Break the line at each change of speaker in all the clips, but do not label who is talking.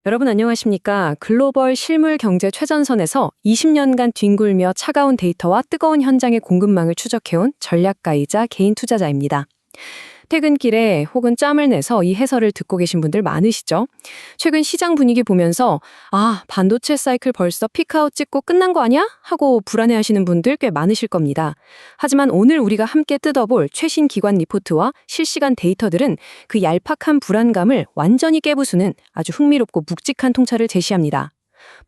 여러분 안녕하십니까? 글로벌 실물 경제 최전선에서 20년간 뒹굴며 차가운 데이터와 뜨거운 현장의 공급망을 추적해온 전략가이자 개인 투자자입니다. 퇴근길에 혹은 짬을 내서 이 해설을 듣고 계신 분들 많으시죠? 최근 시장 분위기 보면서 반도체 사이클 벌써 피크아웃 찍고 끝난 거 아니야? 하고 불안해하시는 분들 꽤 많으실 겁니다. 하지만 오늘 우리가 함께 뜯어볼 최신 기관 리포트와 실시간 데이터들은 그 얄팍한 불안감을 완전히 깨부수는 아주 흥미롭고 묵직한 통찰을 제시합니다.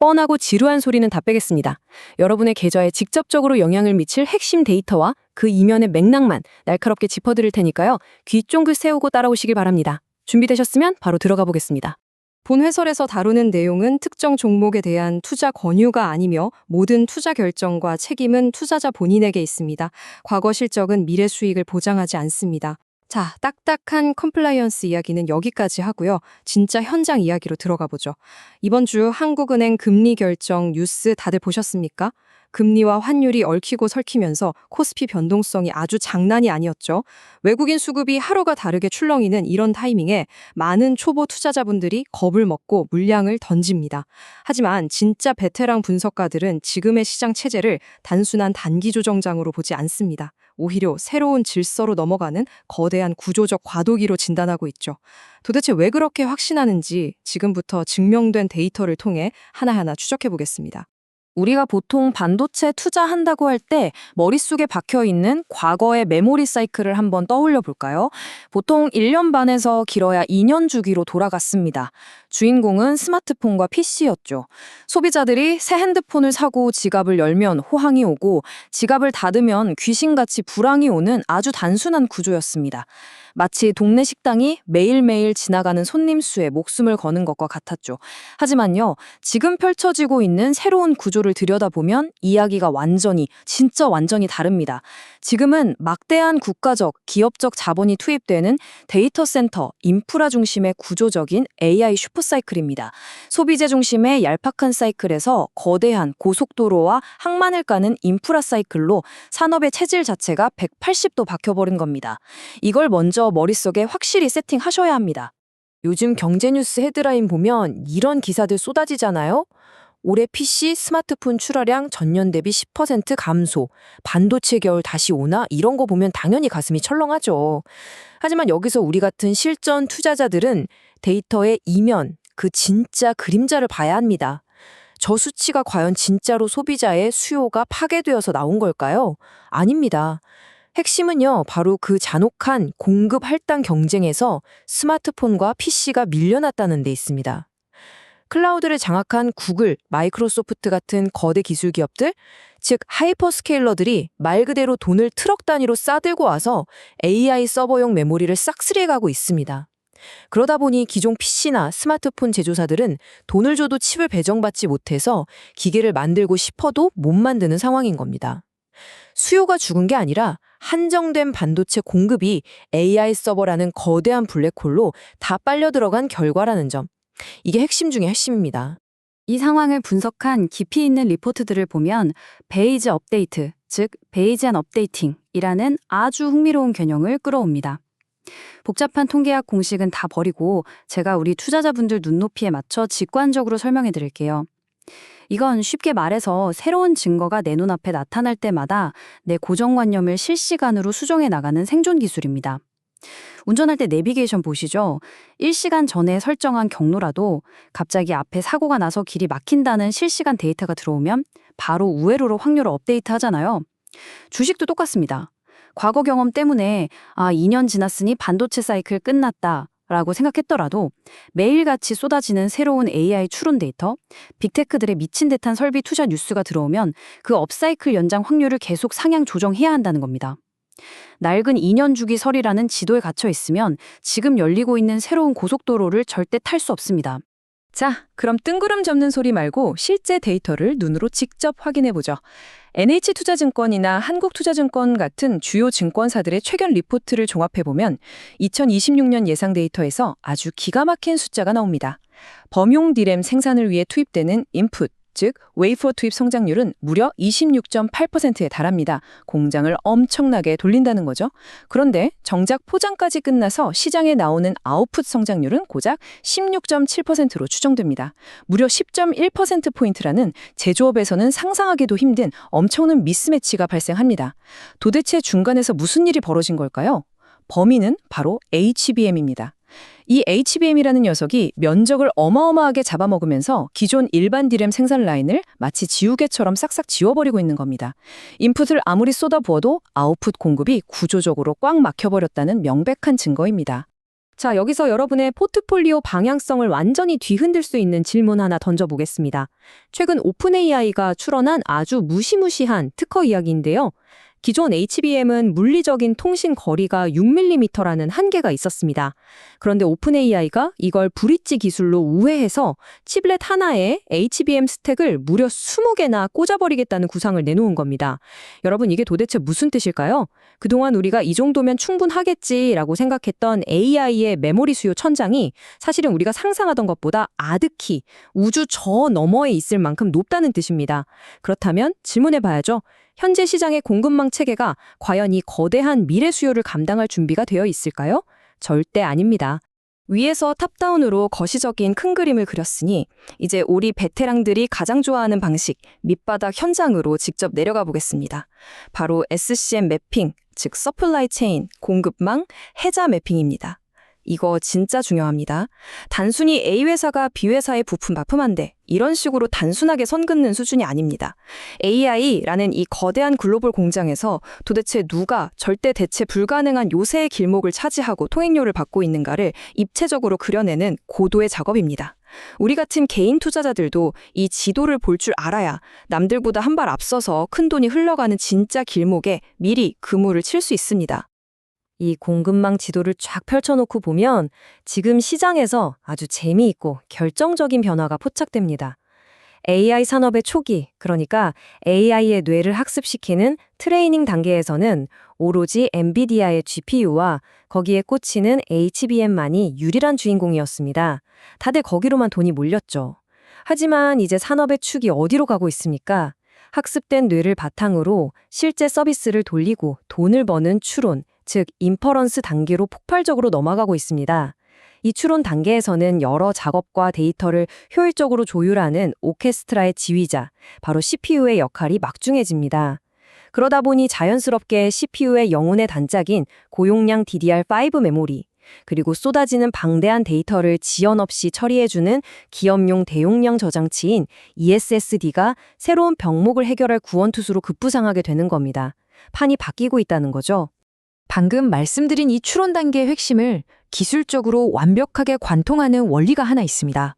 뻔하고 지루한 소리는 다 빼겠습니다. 여러분의 계좌에 직접적으로 영향을 미칠 핵심 데이터와 그 이면의 맥락만 날카롭게 짚어드릴 테니까요. 귀 쫑긋 세우고 따라오시길 바랍니다. 준비되셨으면 바로 들어가 보겠습니다.
본 해설에서 다루는 내용은 특정 종목에 대한 투자 권유가 아니며 모든 투자 결정과 책임은 투자자 본인에게 있습니다. 과거 실적은 미래 수익을 보장하지 않습니다. 자, 딱딱한 컴플라이언스 이야기는 여기까지 하고요. 진짜 현장 이야기로 들어가 보죠. 이번 주 한국은행 금리 결정 뉴스 다들 보셨습니까? 금리와 환율이 얽히고 설키면서 코스피 변동성이 아주 장난이 아니었죠. 외국인 수급이 하루가 다르게 출렁이는 이런 타이밍에 많은 초보 투자자분들이 겁을 먹고 물량을 던집니다. 하지만 진짜 베테랑 분석가들은 지금의 시장 체제를 단순한 단기 조정장으로 보지 않습니다. 오히려 새로운 질서로 넘어가는 거대한 구조적 과도기로 진단하고 있죠. 도대체 왜 그렇게 확신하는지 지금부터 증명된 데이터를 통해 하나하나 추적해 보겠습니다.
우리가 보통 반도체 투자한다고 할 때 머릿속에 박혀있는 과거의 메모리 사이클을 한번 떠올려 볼까요? 보통 1년 반에서 길어야 2년 주기로 돌아갔습니다. 주인공은 스마트폰과 PC였죠. 소비자들이 새 핸드폰을 사고 지갑을 열면 호황이 오고 지갑을 닫으면 귀신같이 불황이 오는 아주 단순한 구조였습니다. 마치 동네 식당이 매일매일 지나가는 손님 수에 목숨을 거는 것과 같았죠. 하지만요, 지금 펼쳐지고 있는 새로운 구조를 들여다보면 이야기가 진짜 완전히 다릅니다. 지금은 막대한 국가적, 기업적 자본이 투입되는 데이터 센터, 인프라 중심의 구조적인 AI 슈퍼사이클입니다. 소비재 중심의 얄팍한 사이클에서 거대한 고속도로와 항만을 까는 인프라 사이클로 산업의 체질 자체가 180도 바뀌어버린 겁니다. 이걸 먼저 머릿속에 확실히 세팅하셔야 합니다.
요즘 경제뉴스 헤드라인 보면 이런 기사들 쏟아지잖아요? 올해 PC, 스마트폰 출하량 전년 대비 10% 감소, 반도체 겨울 다시 오나? 이런 거 보면 당연히 가슴이 철렁하죠. 하지만 여기서 우리 같은 실전 투자자들은 데이터의 이면, 그 진짜 그림자를 봐야 합니다. 저 수치가 과연 진짜로 소비자의 수요가 파괴되어서 나온 걸까요? 아닙니다. 핵심은요, 바로 그 잔혹한 공급 할당 경쟁에서 스마트폰과 PC가 밀려났다는 데 있습니다. 클라우드를 장악한 구글, 마이크로소프트 같은 거대 기술 기업들, 즉 하이퍼스케일러들이 말 그대로 돈을 트럭 단위로 싸들고 와서 AI 서버용 메모리를 싹쓸이해가고 있습니다. 그러다 보니 기존 PC나 스마트폰 제조사들은 돈을 줘도 칩을 배정받지 못해서 기계를 만들고 싶어도 못 만드는 상황인 겁니다. 수요가 죽은 게 아니라 한정된 반도체 공급이 AI 서버라는 거대한 블랙홀로 다 빨려 들어간 결과라는 점. 이게 핵심 중의 핵심입니다.
이 상황을 분석한 깊이 있는 리포트들을 보면 베이즈 업데이트, 즉 베이지안 업데이팅이라는 아주 흥미로운 개념을 끌어옵니다. 복잡한 통계학 공식은 다 버리고 제가 우리 투자자분들 눈높이에 맞춰 직관적으로 설명해 드릴게요. 이건 쉽게 말해서 새로운 증거가 내 눈앞에 나타날 때마다 내 고정관념을 실시간으로 수정해 나가는 생존 기술입니다. 운전할 때 내비게이션 보시죠? 1시간 전에 설정한 경로라도 갑자기 앞에 사고가 나서 길이 막힌다는 실시간 데이터가 들어오면 바로 우회로로 확률을 업데이트 하잖아요. 주식도 똑같습니다. 과거 경험 때문에 2년 지났으니 반도체 사이클 끝났다 라고 생각했더라도 매일같이 쏟아지는 새로운 AI 추론 데이터, 빅테크들의 미친 듯한 설비 투자 뉴스가 들어오면 그 업사이클 연장 확률을 계속 상향 조정해야 한다는 겁니다. 낡은 2년 주기 설이라는 지도에 갇혀 있으면 지금 열리고 있는 새로운 고속도로를 절대 탈 수 없습니다.
자, 그럼 뜬구름 접는 소리 말고 실제 데이터를 눈으로 직접 확인해보죠. NH투자증권이나 한국투자증권 같은 주요 증권사들의 최근 리포트를 종합해보면 2026년 예상 데이터에서 아주 기가 막힌 숫자가 나옵니다. 범용 디램 생산을 위해 투입되는 인풋, 즉 웨이퍼 투입 성장률은 무려 26.8%에 달합니다. 공장을 엄청나게 돌린다는 거죠. 그런데 정작 포장까지 끝나서 시장에 나오는 아웃풋 성장률은 고작 16.7%로 추정됩니다. 무려 10.1%포인트라는 제조업에서는 상상하기도 힘든 엄청난 미스매치가 발생합니다. 도대체 중간에서 무슨 일이 벌어진 걸까요? 범인은 바로 HBM입니다. 이 HBM이라는 녀석이 면적을 어마어마하게 잡아먹으면서 기존 일반 디램 생산 라인을 마치 지우개처럼 싹싹 지워버리고 있는 겁니다. 인풋을 아무리 쏟아부어도 아웃풋 공급이 구조적으로 꽉 막혀버렸다는 명백한 증거입니다.
자, 여기서 여러분의 포트폴리오 방향성을 완전히 뒤흔들 수 있는 질문 하나 던져보겠습니다. 최근 오픈AI가 출원한 아주 무시무시한 특허 이야기인데요. 기존 HBM은 물리적인 통신 거리가 6mm라는 한계가 있었습니다. 그런데 오픈AI가 이걸 브릿지 기술로 우회해서 칩렛 하나에 HBM 스택을 무려 20개나 꽂아버리겠다는 구상을 내놓은 겁니다. 여러분, 이게 도대체 무슨 뜻일까요? 그동안 우리가 이 정도면 충분하겠지라고 생각했던 AI의 메모리 수요 천장이 사실은 우리가 상상하던 것보다 아득히 우주 저 너머에 있을 만큼 높다는 뜻입니다. 그렇다면 질문해봐야죠. 현재 시장의 공급망 체계가 과연 이 거대한 미래 수요를 감당할 준비가 되어 있을까요? 절대 아닙니다. 위에서 탑다운으로 거시적인 큰 그림을 그렸으니 이제 우리 베테랑들이 가장 좋아하는 방식, 밑바닥 현장으로 직접 내려가 보겠습니다. 바로 SCM 매핑, 즉 서플라이 체인, 공급망, 해자 매핑입니다. 이거 진짜 중요합니다. 단순히 A회사가 B회사에 부품 납품한대 이런 식으로 단순하게 선 긋는 수준이 아닙니다. AI라는 이 거대한 글로벌 공장에서 도대체 누가 절대 대체 불가능한 요새의 길목을 차지하고 통행료를 받고 있는가를 입체적으로 그려내는 고도의 작업입니다. 우리 같은 개인 투자자들도 이 지도를 볼 줄 알아야 남들보다 한 발 앞서서 큰돈이 흘러가는 진짜 길목에 미리 그물을 칠 수 있습니다. 이 공급망 지도를 쫙 펼쳐놓고 보면 지금 시장에서 아주 재미있고 결정적인 변화가 포착됩니다. AI 산업의 초기, 그러니까 AI의 뇌를 학습시키는 트레이닝 단계에서는 오로지 엔비디아의 GPU와 거기에 꽂히는 HBM만이 유일한 주인공이었습니다. 다들 거기로만 돈이 몰렸죠. 하지만 이제 산업의 축이 어디로 가고 있습니까? 학습된 뇌를 바탕으로 실제 서비스를 돌리고 돈을 버는 추론, 즉 인퍼런스 단계로 폭발적으로 넘어가고 있습니다. 이 추론 단계에서는 여러 작업과 데이터를 효율적으로 조율하는 오케스트라의 지휘자, 바로 CPU의 역할이 막중해집니다. 그러다 보니 자연스럽게 CPU의 영혼의 단짝인 고용량 DDR5 메모리, 그리고 쏟아지는 방대한 데이터를 지연 없이 처리해주는 기업용 대용량 저장치인 ESSD가 새로운 병목을 해결할 구원투수로 급부상하게 되는 겁니다. 판이 바뀌고 있다는 거죠.
방금 말씀드린 이 추론 단계의 핵심을 기술적으로 완벽하게 관통하는 원리가 하나 있습니다.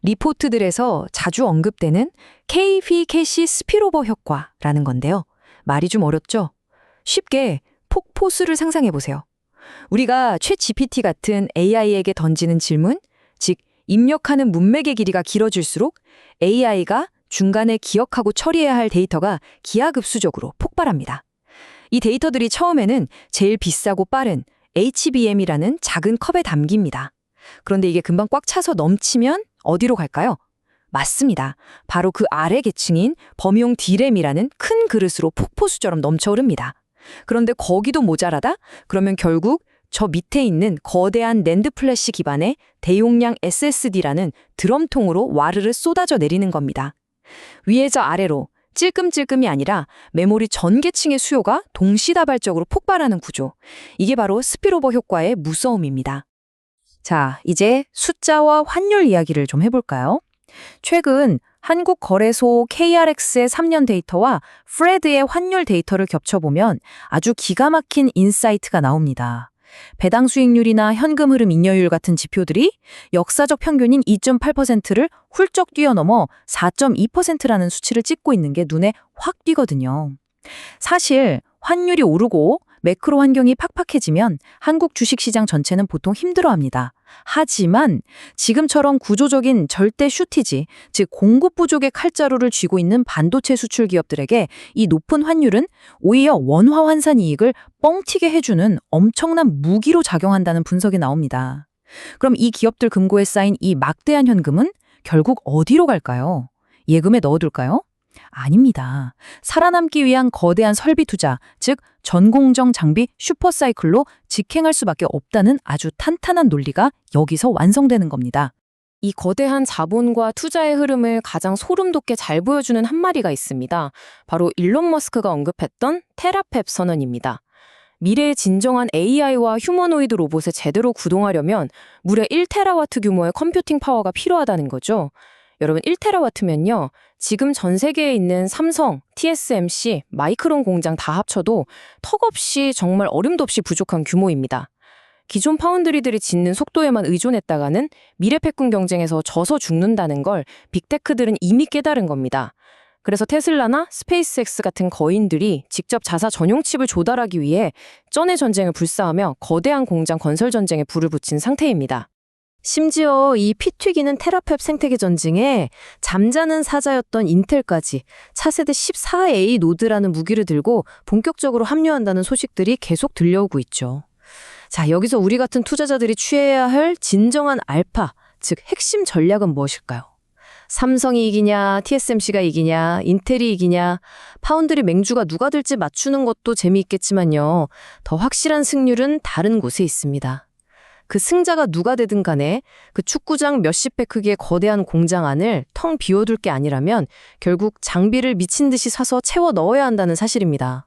리포트들에서 자주 언급되는 KV 캐시 스피로버 효과라는 건데요. 말이 좀 어렵죠? 쉽게 폭포수를 상상해보세요. 우리가 챗GPT 같은 AI에게 던지는 질문, 즉 입력하는 문맥의 길이가 길어질수록 AI가 중간에 기억하고 처리해야 할 데이터가 기하급수적으로 폭발합니다. 이 데이터들이 처음에는 제일 비싸고 빠른 HBM이라는 작은 컵에 담깁니다. 그런데 이게 금방 꽉 차서 넘치면 어디로 갈까요? 맞습니다. 바로 그 아래 계층인 범용 D램이라는 큰 그릇으로 폭포수처럼 넘쳐흐릅니다. 그런데 거기도 모자라다? 그러면 결국 저 밑에 있는 거대한 낸드 플래시 기반의 대용량 SSD라는 드럼통으로 와르르 쏟아져 내리는 겁니다. 위에서 아래로 찔끔찔끔이 아니라 메모리 전 계층의 수요가 동시다발적으로 폭발하는 구조. 이게 바로 스피로버 효과의 무서움입니다. 자, 이제 숫자와 환율 이야기를 좀 해볼까요? 최근 한국거래소 KRX의 3년 데이터와 프레드의 환율 데이터를 겹쳐보면 아주 기가 막힌 인사이트가 나옵니다. 배당 수익률이나 현금 흐름 잉여율 같은 지표들이 역사적 평균인 2.8%를 훌쩍 뛰어넘어 4.2%라는 수치를 찍고 있는 게 눈에 확 띄거든요. 사실 환율이 오르고 매크로 환경이 팍팍해지면 한국 주식시장 전체는 보통 힘들어합니다. 하지만 지금처럼 구조적인 절대 슈티지, 즉 공급 부족의 칼자루를 쥐고 있는 반도체 수출 기업들에게 이 높은 환율은 오히려 원화 환산 이익을 뻥튀게 해주는 엄청난 무기로 작용한다는 분석이 나옵니다. 그럼 이 기업들 금고에 쌓인 이 막대한 현금은 결국 어디로 갈까요?
예금에 넣어둘까요? 아닙니다. 살아남기 위한 거대한 설비 투자, 즉 전공정 장비 슈퍼사이클로 직행할 수밖에 없다는 아주 탄탄한 논리가 여기서 완성되는 겁니다.
이 거대한 자본과 투자의 흐름을 가장 소름 돋게 잘 보여주는 한 마리가 있습니다. 바로 일론 머스크가 언급했던 테라펩 선언입니다. 미래의 진정한 AI와 휴머노이드 로봇에 제대로 구동하려면 무려 1테라와트 규모의 컴퓨팅 파워가 필요하다는 거죠. 여러분 1테라와트면요. 지금 전 세계에 있는 삼성, TSMC, 마이크론 공장 다 합쳐도 턱없이 정말 어림도 없이 부족한 규모입니다. 기존 파운드리들이 짓는 속도에만 의존했다가는 미래 패권 경쟁에서 져서 죽는다는 걸 빅테크들은 이미 깨달은 겁니다. 그래서 테슬라나 스페이스X 같은 거인들이 직접 자사 전용 칩을 조달하기 위해 쩐의 전쟁을 불사하며 거대한 공장 건설 전쟁에 불을 붙인 상태입니다. 심지어 이 피 튀기는 테라펩 생태계 전쟁에 잠자는 사자였던 인텔까지 차세대 14A 노드라는 무기를 들고 본격적으로 합류한다는 소식들이 계속 들려오고 있죠. 자, 여기서 우리 같은 투자자들이 취해야 할 진정한 알파, 즉 핵심 전략은 무엇일까요? 삼성이 이기냐, TSMC가 이기냐, 인텔이 이기냐, 파운드리 맹주가 누가 될지 맞추는 것도 재미있겠지만요. 더 확실한 승률은 다른 곳에 있습니다. 그 승자가 누가 되든 간에 그 축구장 몇십 배 크기의 거대한 공장 안을 텅 비워둘 게 아니라면 결국 장비를 미친 듯이 사서 채워 넣어야 한다는 사실입니다.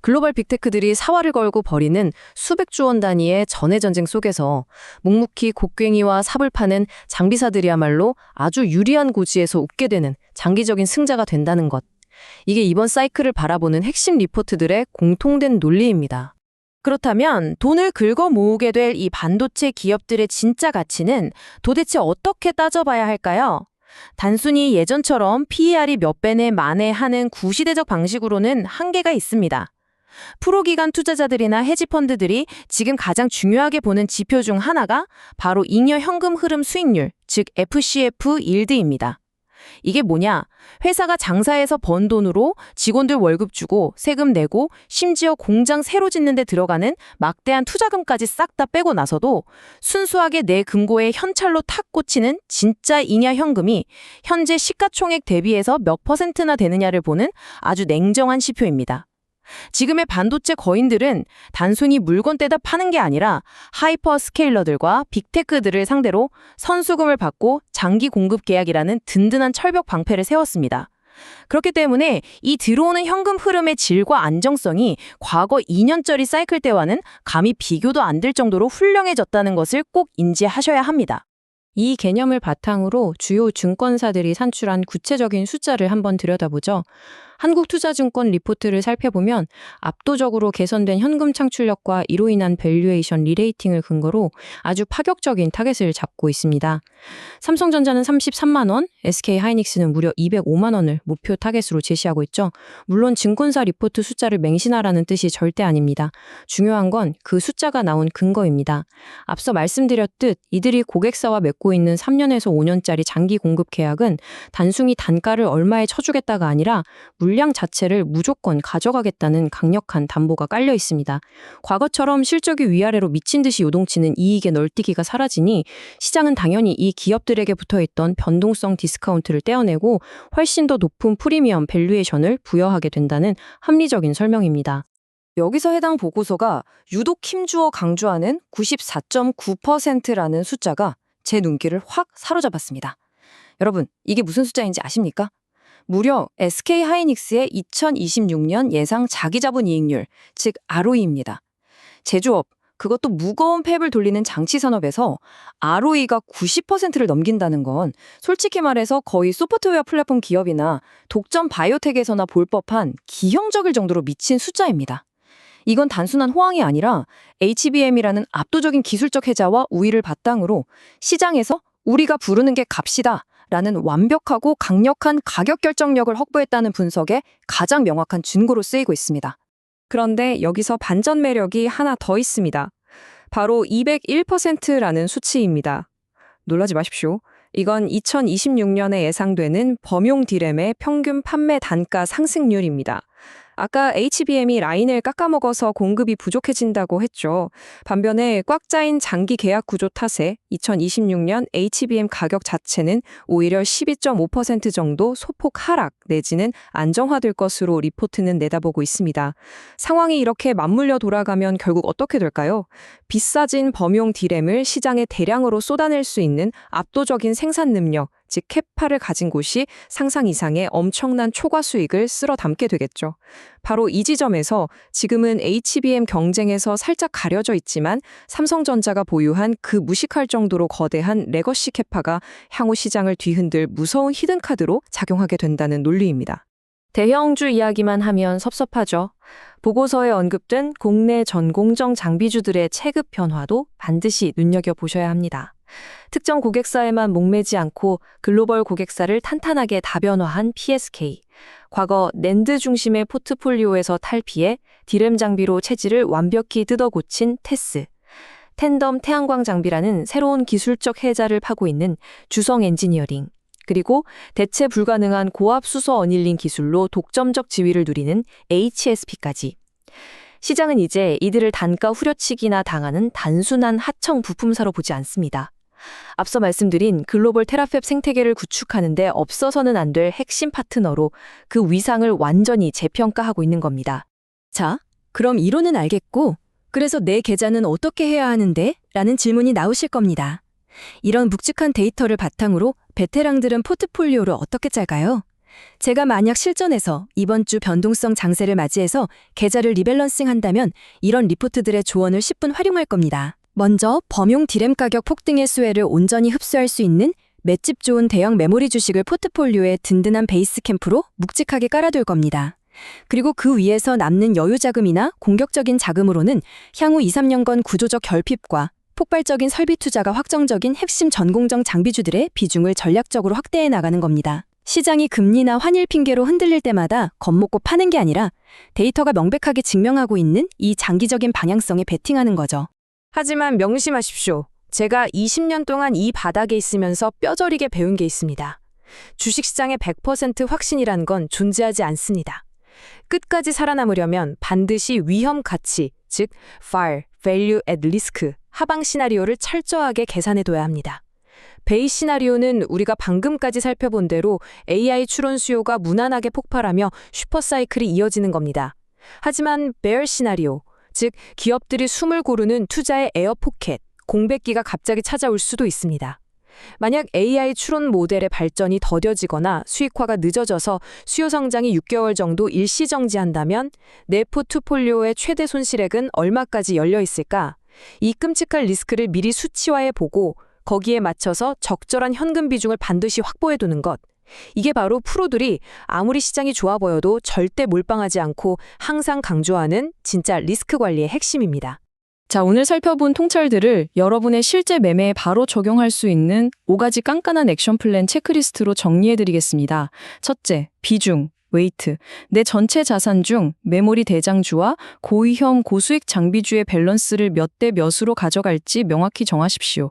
글로벌 빅테크들이 사활을 걸고 벌이는 수백조 원 단위의 전해 전쟁 속에서 묵묵히 곡괭이와 삽을 파는 장비사들이야말로 아주 유리한 고지에서 웃게 되는 장기적인 승자가 된다는 것. 이게 이번 사이클을 바라보는 핵심 리포트들의 공통된 논리입니다. 그렇다면 돈을 긁어 모으게 될 이 반도체 기업들의 진짜 가치는 도대체 어떻게 따져봐야 할까요? 단순히 예전처럼 PER이 몇 배내 만에 하는 구시대적 방식으로는 한계가 있습니다. 프로기관 투자자들이나 헤지펀드들이 지금 가장 중요하게 보는 지표 중 하나가 바로 잉여 현금 흐름 수익률, 즉 FCF 일드입니다. 이게 뭐냐? 회사가 장사해서 번 돈으로 직원들 월급 주고 세금 내고 심지어 공장 새로 짓는 데 들어가는 막대한 투자금까지 싹 다 빼고 나서도 순수하게 내 금고에 현찰로 탁 꽂히는 진짜 잉여 현금이 현재 시가총액 대비해서 몇 퍼센트나 되느냐를 보는 아주 냉정한 지표입니다. 지금의 반도체 거인들은 단순히 물건 떼다 파는 게 아니라 하이퍼 스케일러들과 빅테크들을 상대로 선수금을 받고 장기 공급 계약이라는 든든한 철벽 방패를 세웠습니다. 그렇기 때문에 이 들어오는 현금 흐름의 질과 안정성이 과거 2년짜리 사이클 때와는 감히 비교도 안 될 정도로 훌륭해졌다는 것을 꼭 인지하셔야 합니다. 이 개념을 바탕으로 주요 증권사들이 산출한 구체적인 숫자를 한번 들여다보죠. 한국투자증권 리포트를 살펴보면 압도적으로 개선된 현금 창출력과 이로 인한 밸류에이션 리레이팅을 근거로 아주 파격적인 타겟을 잡고 있습니다. 삼성전자는 33만 원, SK하이닉스는 무려 205만 원을 목표 타겟으로 제시하고 있죠. 물론 증권사 리포트 숫자를 맹신하라는 뜻이 절대 아닙니다. 중요한 건 그 숫자가 나온 근거입니다. 앞서 말씀드렸듯 이들이 고객사와 맺고 있는 3년에서 5년짜리 장기 공급 계약은 단순히 단가를 얼마에 쳐주겠다가 아니라 물량 자체를 무조건 가져가겠다는 강력한 담보가 깔려 있습니다. 과거처럼 실적이 위아래로 미친 듯이 요동치는 이익의 널뛰기가 사라지니 시장은 당연히 이 기업들에게 붙어있던 변동성 디스카운트를 떼어내고 훨씬 더 높은 프리미엄 밸류에이션을 부여하게 된다는 합리적인 설명입니다. 여기서 해당 보고서가 유독 힘주어 강조하는 94.9%라는 숫자가 제 눈길을 확 사로잡았습니다. 여러분, 이게 무슨 숫자인지 아십니까? 무려 SK하이닉스의 2026년 예상 자기자본이익률, 즉 ROE입니다. 제조업, 그것도 무거운 팹을 돌리는 장치 산업에서 ROE가 90%를 넘긴다는 건 솔직히 말해서 거의 소프트웨어 플랫폼 기업이나 독점 바이오텍에서나 볼 법한 기형적일 정도로 미친 숫자입니다. 이건 단순한 호황이 아니라 HBM이라는 압도적인 기술적 혜자와 우위를 바탕으로 시장에서 우리가 부르는 게 값이다 라는 완벽하고 강력한 가격 결정력을 확보했다는 분석에 가장 명확한 증거로 쓰이고 있습니다. 그런데 여기서 반전 매력이 하나 더 있습니다. 바로 201%라는 수치입니다. 놀라지 마십시오. 이건 2026년에 예상되는 범용 디램의 평균 판매 단가 상승률입니다.
아까 HBM이 라인을 깎아먹어서 공급이 부족해진다고 했죠. 반면에 꽉 짜인 장기 계약 구조 탓에 2026년 HBM 가격 자체는 오히려 12.5% 정도 소폭 하락 내지는 안정화될 것으로 리포트는 내다보고 있습니다. 상황이 이렇게 맞물려 돌아가면 결국 어떻게 될까요? 비싸진 범용 D램을 시장에 대량으로 쏟아낼 수 있는 압도적인 생산 능력, 즉 캐파를 가진 곳이 상상 이상의 엄청난 초과 수익을 쓸어 담게 되겠죠. 바로 이 지점에서 지금은 HBM 경쟁에서 살짝 가려져 있지만 삼성전자가 보유한 그 무식할 정도로 거대한 레거시 캐파가 향후 시장을 뒤흔들 무서운 히든카드로 작용하게 된다는 논리입니다. 대형주 이야기만 하면 섭섭하죠. 보고서에 언급된 국내 전공정 장비주들의 체급 변화도 반드시 눈여겨보셔야 합니다. 특정 고객사에만 목매지 않고 글로벌 고객사를 탄탄하게 다변화한 PSK. 과거 낸드 중심의 포트폴리오에서 탈피해 D램 장비로 체질을 완벽히 뜯어 고친 테스. 텐덤 태양광 장비라는 새로운 기술적 해자를 파고 있는 주성 엔지니어링. 그리고 대체 불가능한 고압 수소 어닐링 기술로 독점적 지위를 누리는 HSP까지. 시장은 이제 이들을 단가 후려치기나 당하는 단순한 하청 부품사로 보지 않습니다. 앞서 말씀드린 글로벌 테라팹 생태계를 구축하는 데 없어서는 안 될 핵심 파트너로 그 위상을 완전히 재평가하고 있는 겁니다.
자, 그럼 이론은 알겠고, 그래서 내 계좌는 어떻게 해야 하는데? 라는 질문이 나오실 겁니다. 이런 묵직한 데이터를 바탕으로 베테랑들은 포트폴리오를 어떻게 짤까요? 제가 만약 실전에서 이번 주 변동성 장세를 맞이해서 계좌를 리밸런싱 한다면 이런 리포트들의 조언을 10분 활용할 겁니다. 먼저 범용 D램 가격 폭등의 수혜를 온전히 흡수할 수 있는 맷집 좋은 대형 메모리 주식을 포트폴리오에 든든한 베이스 캠프로 묵직하게 깔아둘 겁니다. 그리고 그 위에서 남는 여유 자금이나 공격적인 자금으로는 향후 2, 3년간 구조적 결핍과 폭발적인 설비 투자가 확정적인 핵심 전공정 장비주들의 비중을 전략적으로 확대해 나가는 겁니다. 시장이 금리나 환율 핑계로 흔들릴 때마다 겁먹고 파는 게 아니라 데이터가 명백하게 증명하고 있는 이 장기적인 방향성에 베팅하는 거죠. 하지만 명심하십시오. 제가 20년 동안 이 바닥에 있으면서 뼈저리게 배운 게 있습니다. 주식시장의 100% 확신이란 건 존재하지 않습니다. 끝까지 살아남으려면 반드시 위험 가치, 즉 FAR, Value at Risk, 하방 시나리오를 철저하게 계산해둬야 합니다. 베이 시나리오는 우리가 방금까지 살펴본 대로 AI 추론 수요가 무난하게 폭발하며 슈퍼사이클이 이어지는 겁니다. 하지만 베어 시나리오, 즉 기업들이 숨을 고르는 투자의 에어포켓, 공백기가 갑자기 찾아올 수도 있습니다. 만약 AI 추론 모델의 발전이 더뎌지거나 수익화가 늦어져서 수요 성장이 6개월 정도 일시정지한다면 내 포트폴리오의 최대 손실액은 얼마까지 열려 있을까? 이 끔찍한 리스크를 미리 수치화해 보고 거기에 맞춰서 적절한 현금 비중을 반드시 확보해 두는 것. 이게 바로 프로들이 아무리 시장이 좋아 보여도 절대 몰빵하지 않고 항상 강조하는 진짜 리스크 관리의 핵심입니다.
자, 오늘 살펴본 통찰들을 여러분의 실제 매매에 바로 적용할 수 있는 5가지 깐깐한 액션 플랜 체크리스트로 정리해드리겠습니다. 첫째, 비중, 웨이트. 내 전체 자산 중 메모리 대장주와 고위험 고수익 장비주의 밸런스를 몇 대 몇으로 가져갈지 명확히 정하십시오.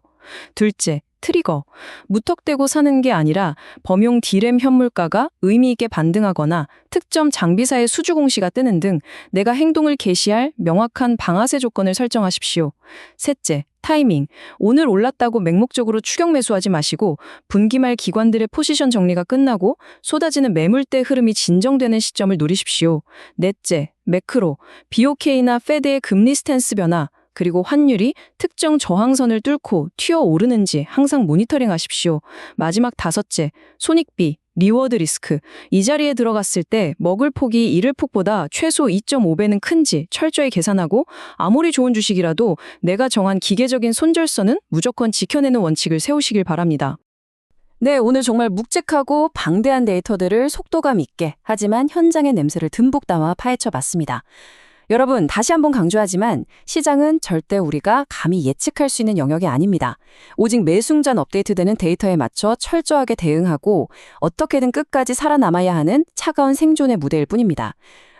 둘째, 트리거. 무턱대고 사는 게 아니라 범용 D램 현물가가 의미 있게 반등하거나 특정 장비사의 수주 공시가 뜨는 등 내가 행동을 개시할 명확한 방아쇠 조건을 설정하십시오. 셋째, 타이밍. 오늘 올랐다고 맹목적으로 추격 매수하지 마시고 분기 말 기관들의 포지션 정리가 끝나고 쏟아지는 매물대 흐름이 진정되는 시점을 노리십시오. 넷째, 매크로. BOK나 페드의 금리 스탠스 변화, 그리고 환율이 특정 저항선을 뚫고 튀어오르는지 항상 모니터링 하십시오. 마지막 다섯째, 손익비, 리워드 리스크. 이 자리에 들어갔을 때 먹을 폭이 잃을 폭보다 최소 2.5배는 큰지 철저히 계산하고 아무리 좋은 주식이라도 내가 정한 기계적인 손절선은 무조건 지켜내는 원칙을 세우시길 바랍니다.
네, 오늘 정말 묵직하고 방대한 데이터들을 속도감 있게 하지만 현장의 냄새를 듬뿍 담아 파헤쳐 봤습니다. 여러분, 다시 한번 강조하지만 시장은 절대 우리가 감히 예측할 수 있는 영역이 아닙니다. 오직 매순간 업데이트되는 데이터에 맞춰 철저하게 대응하고 어떻게든 끝까지 살아남아야 하는 차가운 생존의 무대일 뿐입니다.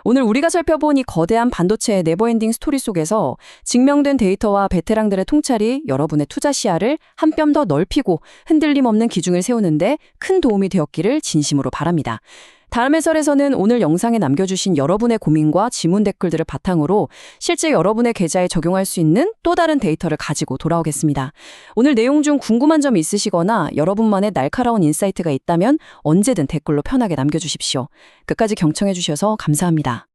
오늘 우리가 살펴본 이 거대한 반도체의 네버엔딩 스토리 속에서 증명된 데이터와 베테랑들의 통찰이 여러분의 투자 시야를 한 뼘 더 넓히고 흔들림 없는 기준을 세우는데 큰 도움이 되었기를 진심으로 바랍니다. 다음 해설에서는 오늘 영상에 남겨주신 여러분의 고민과 지문 댓글들을 바탕으로 실제 여러분의 계좌에 적용할 수 있는 또 다른 데이터를 가지고 돌아오겠습니다. 오늘 내용 중 궁금한 점이 있으시거나 여러분만의 날카로운 인사이트가 있다면 언제든 댓글로 편하게 남겨주십시오. 끝까지 경청해 주셔서 감사합니다.